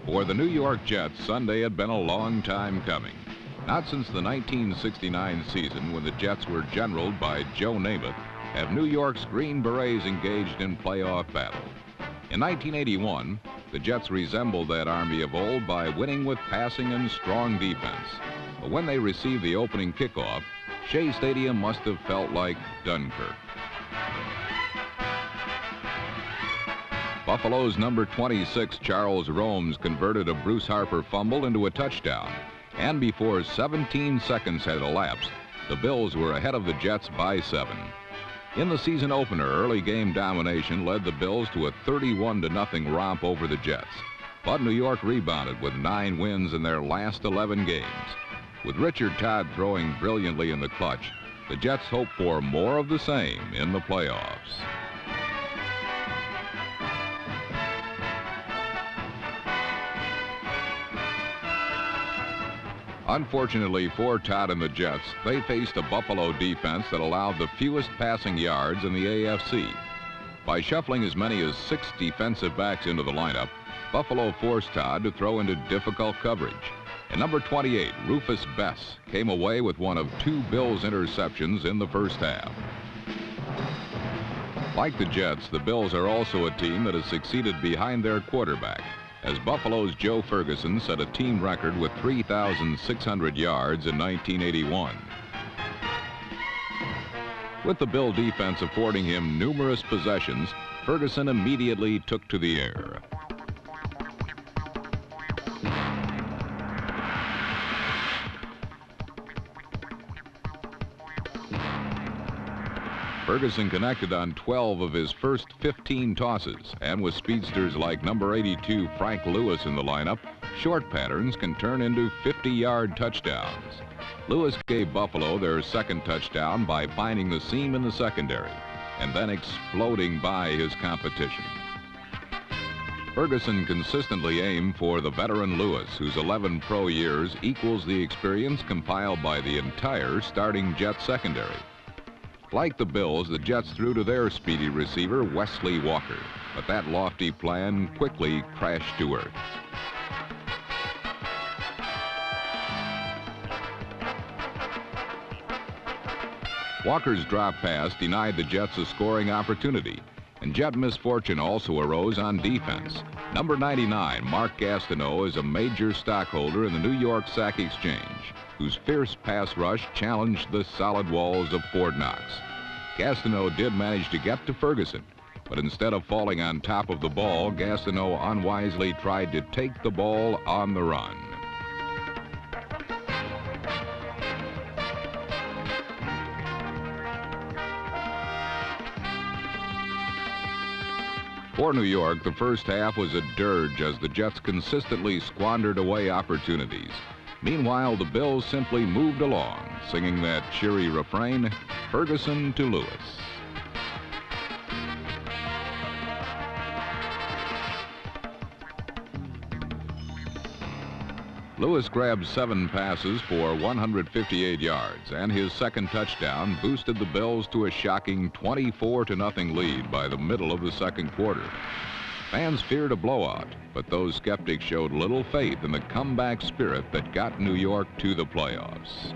For the New York Jets, Sunday had been a long time coming. Not since the 1969 season, when the Jets were generaled by Joe Namath, have New York's Green Berets engaged in playoff battle. In 1981, the Jets resembled that army of old by winning with passing and strong defense. But when they received the opening kickoff, Shea Stadium must have felt like Dunkirk. Buffalo's number 26, Charles Romes, converted a Bruce Harper fumble into a touchdown. And before 17 seconds had elapsed, the Bills were ahead of the Jets by 7. In the season opener, early game domination led the Bills to a 31-0 romp over the Jets. But New York rebounded with 9 wins in their last 11 games. With Richard Todd throwing brilliantly in the clutch, the Jets hope for more of the same in the playoffs. Unfortunately for Todd and the Jets, they faced a Buffalo defense that allowed the fewest passing yards in the AFC. By shuffling as many as 6 defensive backs into the lineup, Buffalo forced Todd to throw into difficult coverage. And number 28, Rufus Bess, came away with one of 2 Bills interceptions in the first half. Like the Jets, the Bills are also a team that has succeeded behind their quarterback, as Buffalo's Joe Ferguson set a team record with 3,600 yards in 1981. With the Bill defense affording him numerous possessions, Ferguson immediately took to the air. Ferguson connected on 12 of his first 15 tosses, and with speedsters like number 82 Frank Lewis in the lineup, short patterns can turn into 50-yard touchdowns. Lewis gave Buffalo their second touchdown by finding the seam in the secondary and then exploding by his competition. Ferguson consistently aimed for the veteran Lewis, whose 11 pro years equals the experience compiled by the entire starting Jet secondary. Like the Bills, the Jets threw to their speedy receiver, Wesley Walker, but that lofty plan quickly crashed to earth. Walker's drop pass denied the Jets a scoring opportunity, and Jet misfortune also arose on defense. Number 99, Mark Gastineau, is a major stockholder in the New York Sack Exchange, whose fierce pass rush challenged the solid walls of Fort Knox. Gastineau did manage to get to Ferguson, but instead of falling on top of the ball, Gastineau unwisely tried to take the ball on the run. For New York, the first half was a dirge as the Jets consistently squandered away opportunities. Meanwhile, the Bills simply moved along, singing that cheery refrain, Ferguson to Lewis. Lewis grabbed 7 passes for 158 yards, and his second touchdown boosted the Bills to a shocking 24-0 lead by the middle of the second quarter. Fans feared a blowout, but those skeptics showed little faith in the comeback spirit that got New York to the playoffs.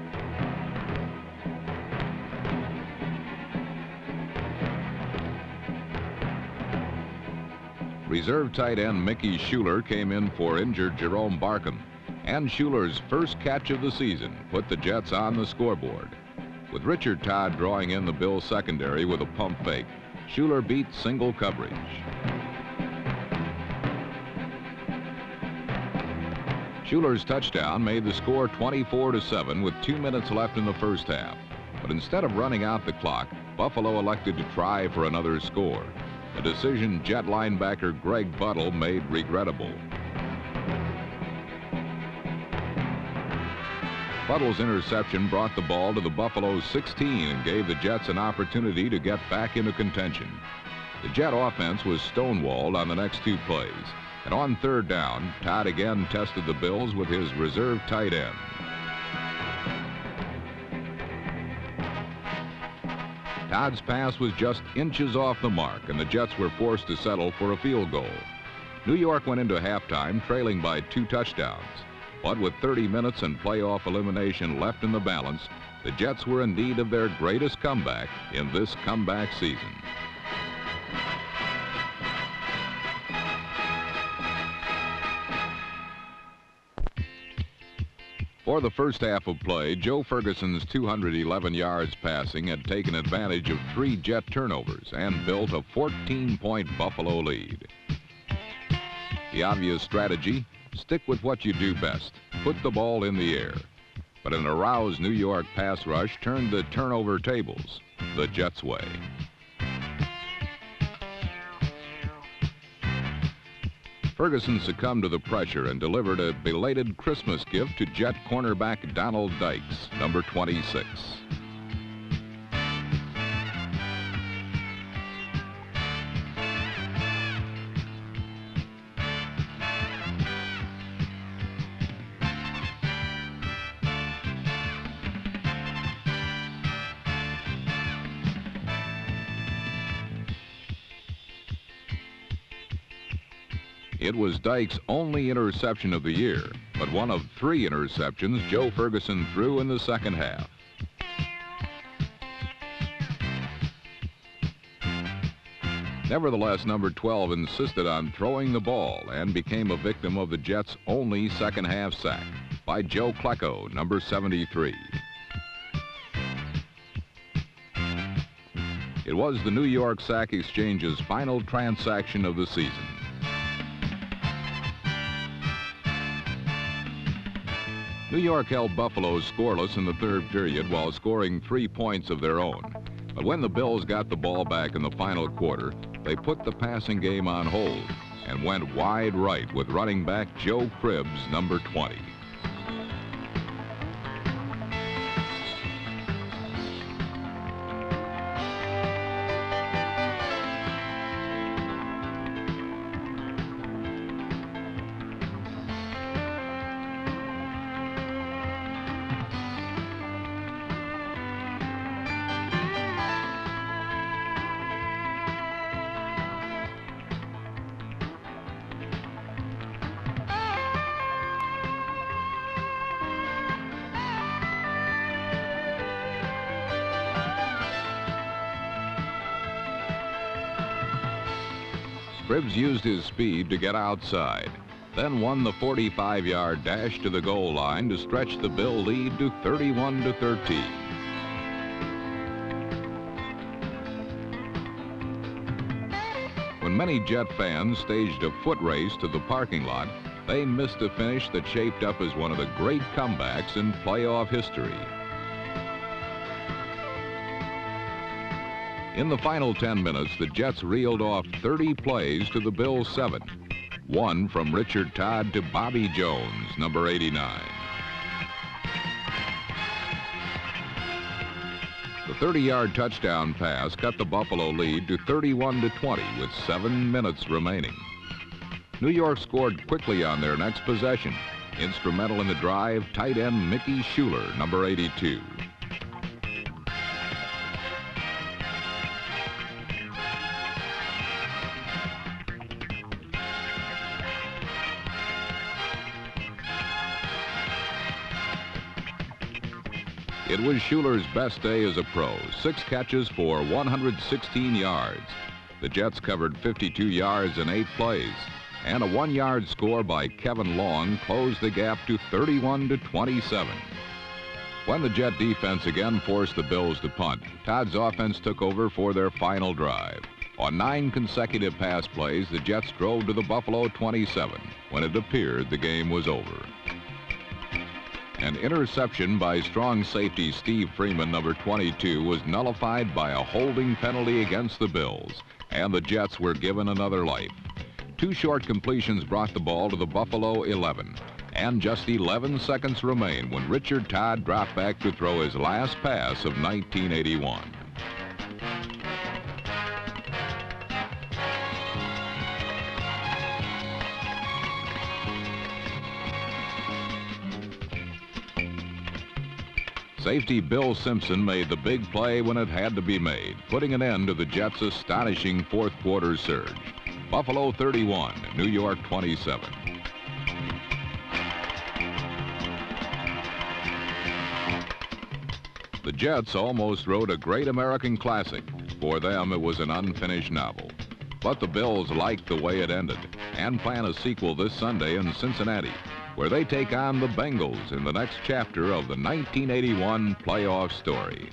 Reserve tight end Mickey Schuler came in for injured Jerome Barkham, and Schuler's first catch of the season put the Jets on the scoreboard. With Richard Todd drawing in the Bills secondary with a pump fake, Schuler beat single coverage. Schuler's touchdown made the score 24-7 with 2 minutes left in the first half. But instead of running out the clock, Buffalo elected to try for another score, a decision Jet linebacker Greg Buttle made regrettable. Buttle's interception brought the ball to the Buffalo 16 and gave the Jets an opportunity to get back into contention. The Jet offense was stonewalled on the next 2 plays. And on third down, Todd again tested the Bills with his reserve tight end. Todd's pass was just inches off the mark, and the Jets were forced to settle for a field goal. New York went into halftime trailing by 2 touchdowns. But with 30 minutes and playoff elimination left in the balance, the Jets were in need of their greatest comeback in this comeback season. For the first half of play, Joe Ferguson's 211 yards passing had taken advantage of 3 Jet turnovers and built a 14-point Buffalo lead. The obvious strategy: stick with what you do best, put the ball in the air. But an aroused New York pass rush turned the turnover tables the Jets' way. Ferguson succumbed to the pressure and delivered a belated Christmas gift to Jet cornerback Donald Dykes, number 26. It was Dykes' only interception of the year, but one of 3 interceptions Joe Ferguson threw in the second half. Nevertheless, number 12 insisted on throwing the ball and became a victim of the Jets' only second-half sack by Joe Klecko, number 73. It was the New York Sack Exchange's final transaction of the season. New York held Buffalo scoreless in the third period while scoring 3 points of their own. But when the Bills got the ball back in the final quarter, they put the passing game on hold and went wide right with running back Joe Cribbs, number 20. Cribbs used his speed to get outside, then won the 45-yard dash to the goal line to stretch the Bill lead to 31-13. When many Jet fans staged a foot race to the parking lot, they missed a finish that shaped up as one of the great comebacks in playoff history. In the final 10 minutes, the Jets reeled off 30 plays to the Bills' 7. 1 from Richard Todd to Bobby Jones, number 89. The 30-yard touchdown pass cut the Buffalo lead to 31-20 with 7 minutes remaining. New York scored quickly on their next possession. Instrumental in the drive, tight end Mickey Schuler, number 82. It was Schuler's best day as a pro, 6 catches for 116 yards. The Jets covered 52 yards in 8 plays, and a 1-yard score by Kevin Long closed the gap to 31-27. When the Jet defense again forced the Bills to punt, Todd's offense took over for their final drive. On 9 consecutive pass plays, the Jets drove to the Buffalo 27 when it appeared the game was over. An interception by strong safety Steve Freeman, number 22, was nullified by a holding penalty against the Bills, and the Jets were given another life. 2 short completions brought the ball to the Buffalo 11, and just 11 seconds remain when Richard Todd dropped back to throw his last pass of 1981. Safety Bill Simpson made the big play when it had to be made, putting an end to the Jets' astonishing fourth-quarter surge. Buffalo 31, New York 27. The Jets almost wrote a great American classic. For them, it was an unfinished novel. But the Bills liked the way it ended and plan a sequel this Sunday in Cincinnati, where they take on the Bengals in the next chapter of the 1981 playoff story.